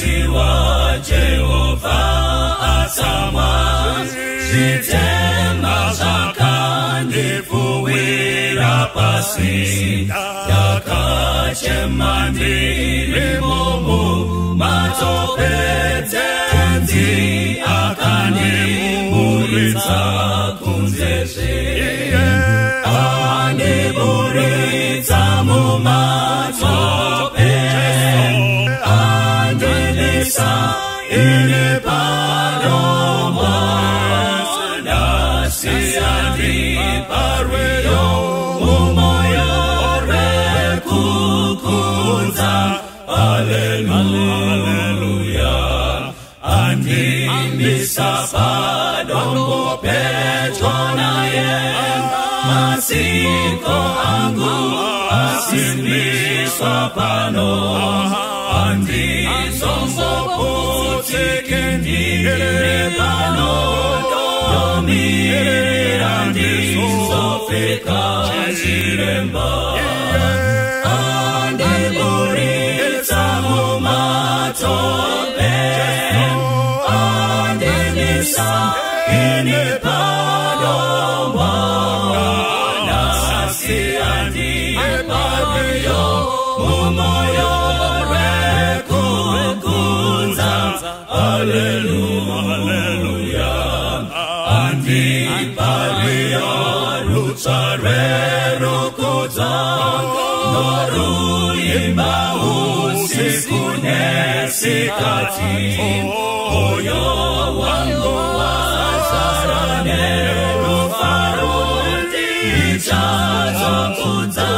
Masiwa Jehovah Atama Zitema Zakani Fuwira Pasi Yakachemandi Rimomu Matopetenzi Akani Muritza Kunzeze Ani Muritza Mumatope Andelisa Ine Paloma Nasiandi Parweyo Umoyo Rekukunza Hallelujah Andi Misapadombo Petronaye Masiko Angu Asimisapano Andi Zombo Potikendi Rebano Yomi Andi Sofika Jiremba Andi Burita Mumatope Andi Nisa Ini Padoma Nasi Andi Pario Umoyo Rekukunza Hallelujah Andi Pario Lutsare Rukuza Noru Imba Usikune Sikati Oyo Wango Azarane Rufaro Ichazo Kuza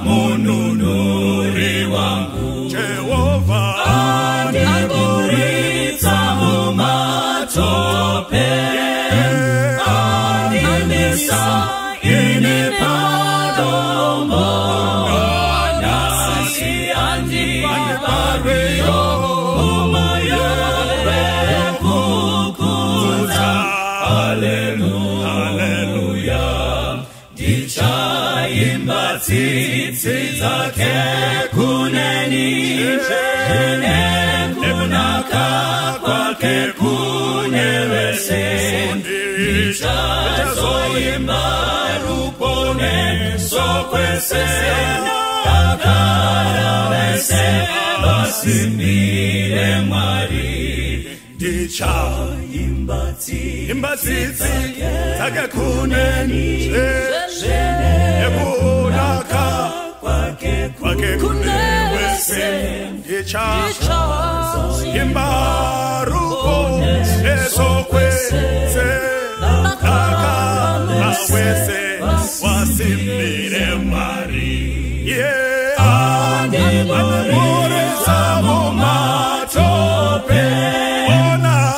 Mununuri Wangu Jehovah Andi Burita Mumatope Andi Nisa Ini Padomo Nasi Andi Pario Umoyo Rekukunza Hallelujah Dicha imbatitsi zake kuneni Jene kunaka kwake kunewese Dicha zoimba rupone sokwese Kakarawese basimire mwari Dicha imbatitsi zake kuneni Jene kunaka kwake kunewese Dicha imbaruko esokwese Kakarawese basimire mwari Andi Burita Mumatope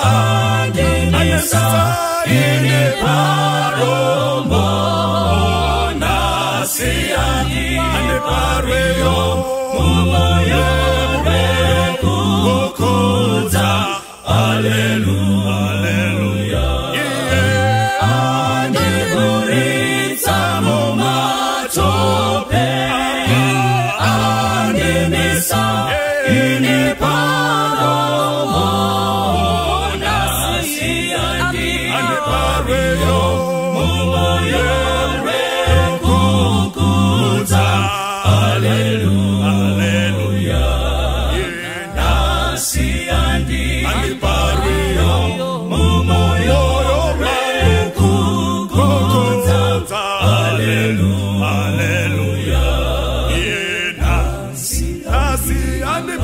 Andi Nisa Ini Paromo Nasi Andi Parweyo Umoyo Rekukunza Hallelujah Andi Burita Mumatope Andi Nisa Ini Paromo Nasi Andi Parweyo Umoyo Rekukunza Hallelujah Nasi Andi Parweyo Umoyo Rekukunza Hallelujah Nasi Andi